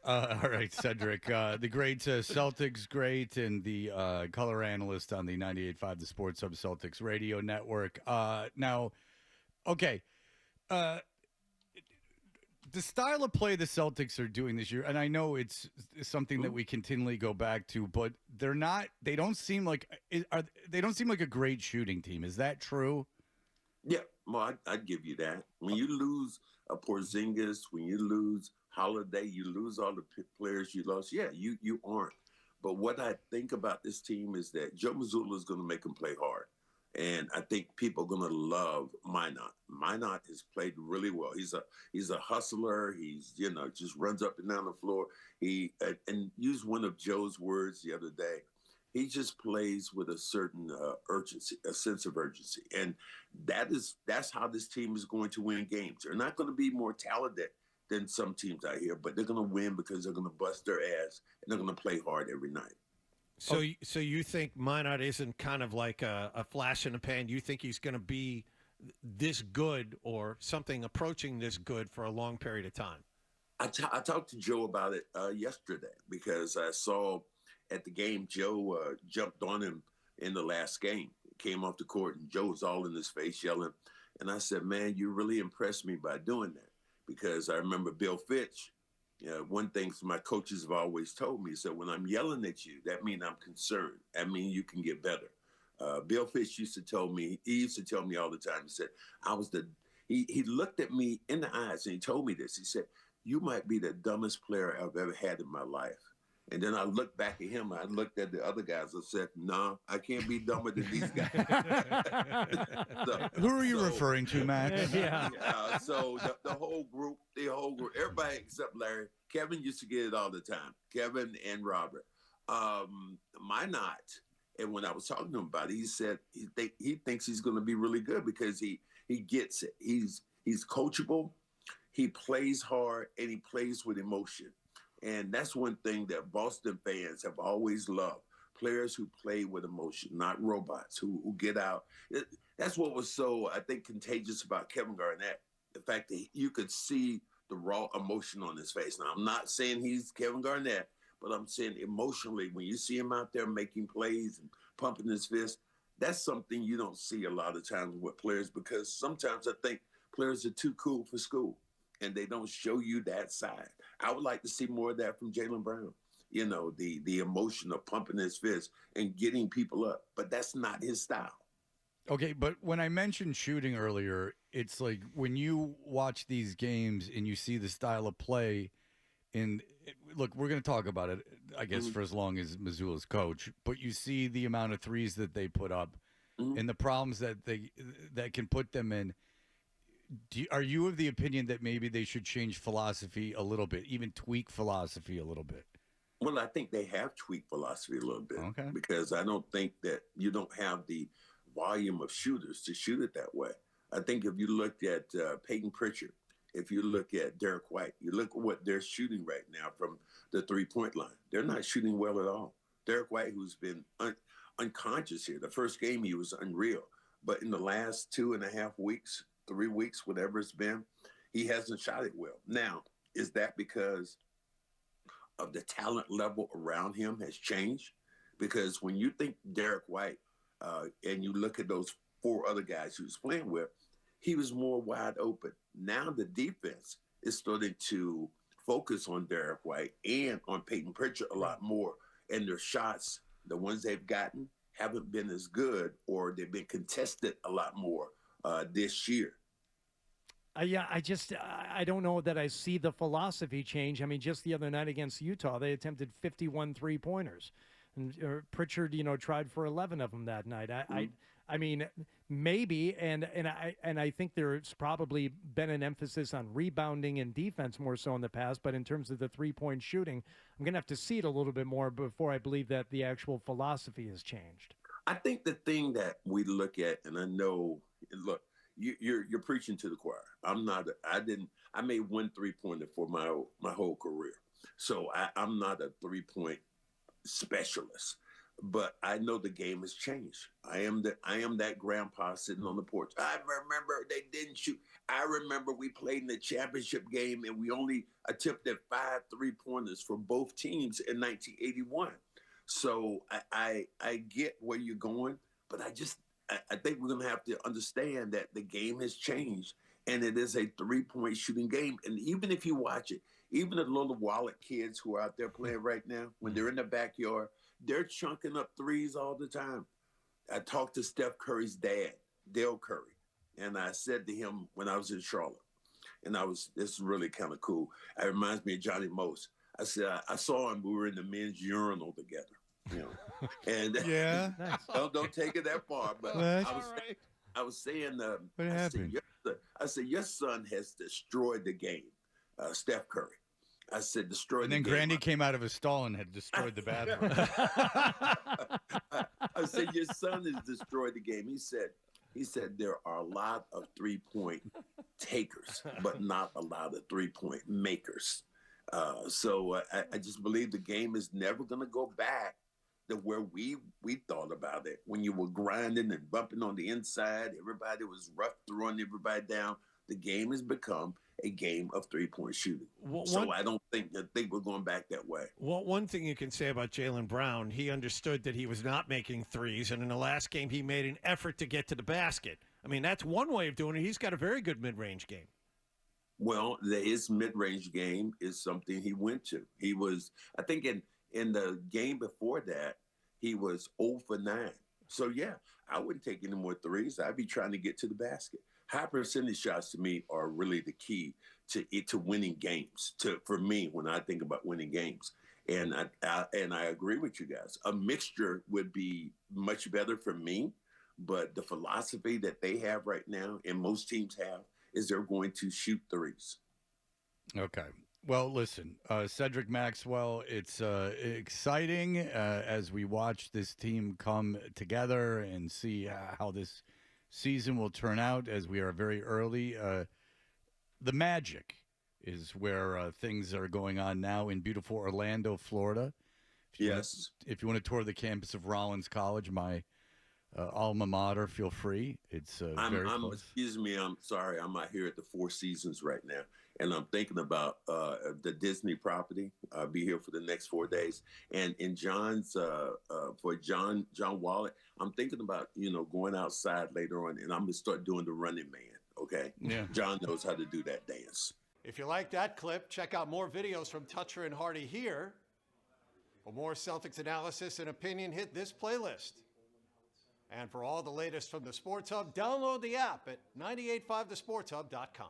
All right, Cedric, the great Celtics great and the color analyst on the 98.5 The Sports Hub Celtics radio network. Now, okay, uh, the style of play the Celtics are doing this year, and I know it's something that Mhm. we continually go back to, but they're not. They don't seem like they don't seem like a great shooting team. Is that true? Yeah, well, I'd give you that. When you lose a Porzingis, when you lose Holiday, you lose all the players you lost. Yeah, you aren't. But what I think about this team is that Joe Mazzulla is going to make them play hard, and I think people are going to love Minott. Minott has played really well. He's a hustler. He's just runs up and down the floor. He and used one of Joe's words the other day. He just plays with a certain urgency, a sense of urgency, and that's how this team is going to win games. They're not going to be more talented than some teams out here, but they're going to win because they're going to bust their ass and they're going to play hard every night. So, so you think Minot isn't kind of like a flash in the pan? You think he's going to be this good or something approaching this good for a long period of time? I talked to Joe about it yesterday because I saw at the game Joe jumped on him in the last game. He came off the court and Joe was all in his face yelling. And I said, man, you really impressed me by doing that because I remember Bill Fitch. One thing my coaches have always told me is that when I'm yelling at you, that means I'm concerned. That means you can get better. Bill Fitch used to tell me all the time. He said, I was he looked at me in the eyes and he told me this. He said, you might be the dumbest player I've ever had in my life. And then I looked back at him. I looked at the other guys. I said, "No, I can't be dumber than these guys." Who are you referring to, Max? Yeah. So the whole group, everybody except Larry. Kevin used to get it all the time. Kevin and Robert. Minott. And when I was talking to him about it, he said he thinks he's going to be really good because he gets it. He's coachable. He plays hard and he plays with emotion. And that's one thing that Boston fans have always loved. Players who play with emotion, not robots who get out. That's what was so, I think, contagious about Kevin Garnett. The fact that you could see the raw emotion on his face. Now, I'm not saying he's Kevin Garnett, but I'm saying emotionally, when you see him out there making plays and pumping his fist, that's something you don't see a lot of times with players because sometimes I think players are too cool for school and they don't show you that side. I would like to see more of that from Jaylen Brown. The emotion of pumping his fist and getting people up, but that's not his style. Okay, but when I mentioned shooting earlier, it's like when you watch these games and you see the style of play, and look, we're going to talk about it, I guess, for as long as Missoula's coach, but you see the amount of threes that they put up and the problems that can put them in. Are you of the opinion that maybe they should change philosophy a little bit, even tweak philosophy a little bit? Well, I think they have tweaked philosophy a little bit Okay. because I don't think that you don't have the volume of shooters to shoot it that way. I think if you look at Peyton Pritchard, if you look at Derek White, you look at what they're shooting right now from the three-point line. They're not shooting well at all. Derek White, who's been unconscious here, the first game he was unreal. But in the last 2.5 weeks, 3 weeks, whatever it's been, he hasn't shot it well. Now, is that because of the talent level around him has changed? Because when you think Derek White and you look at those 4 other guys he was playing with, he was more wide open. Now the defense is starting to focus on Derek White and on Peyton Pritchard a lot more. And their shots, the ones they've gotten, haven't been as good or they've been contested a lot more this year. Yeah, I don't know that I see the philosophy change. I mean, just the other night against Utah, they attempted 51 3-pointers. And Pritchard, tried for 11 of them that night. I mean, maybe, and I think there's probably been an emphasis on rebounding and defense more so in the past. But in terms of the 3-point shooting, I'm going to have to see it a little bit more before I believe that the actual philosophy has changed. I think the thing that we look at, and I know, look, you're preaching to the choir. I made 1 3-pointer for my whole career, so I'm not a 3-point specialist. but I know the game has changed. I am that grandpa sitting on the porch. I remember they didn't shoot. I remember we played in the championship game and we only attempted 5 3-pointers for both teams in 1981. So I get where you're going, but I think we're gonna have to understand that the game has changed and it is a 3-point shooting game. And even if you watch it, even the little wallet kids who are out there playing right now, when they're in the backyard, they're chunking up threes all the time. I talked to Steph Curry's dad, Dale Curry, and I said to him when I was in Charlotte, and this is really kind of cool. It reminds me of Johnny Most. I said, I saw him, we were in the men's urinal together, you know. And Yeah. don't take it that far, but I was saying, What happened? I said, your son has destroyed the game, Steph Curry. I said, destroyed And the then game. Grandy came out of his stall and had destroyed the bathroom. I said, your son has destroyed the game. He said there are a lot of 3-point takers, but not a lot of 3-point makers. So I just believe the game is never going to go back to where we thought about it. When you were grinding and bumping on the inside, everybody was rough throwing everybody down. The game has become a game of 3-point shooting. So I don't think we're going back that way. Well, one thing you can say about Jaylen Brown, he understood that he was not making threes, and in the last game he made an effort to get to the basket. I mean, that's one way of doing it. He's got a very good mid-range game. Well, his mid-range game is something he went to. He was, I think in the game before that, he was 0 for 9. So, yeah, I wouldn't take any more threes. I'd be trying to get to the basket. High percentage shots to me are really the key to winning games. For me, when I think about winning games, and I agree with you guys. A mixture would be much better for me, but the philosophy that they have right now, and most teams have, is they're going to shoot threes. Okay. Well, listen, Cedric Maxwell, it's exciting as we watch this team come together and see how this season will turn out, as we are very early. The Magic is where things are going on now in beautiful Orlando, Florida. If you want to tour the campus of Rollins College, my alma mater, feel free. It's very close. Excuse me, I'm sorry. I'm out here at the Four Seasons right now, and I'm thinking about the Disney property. I'll be here for the next 4 days. And in John's, for John Wallet, I'm thinking about, going outside later on, and I'm going to start doing the Running Man, okay? Yeah. John knows how to do that dance. If you like that clip, check out more videos from Toucher and Hardy here. For more Celtics analysis and opinion, hit this playlist. And for all the latest from the Sports Hub, download the app at 985thesportshub.com.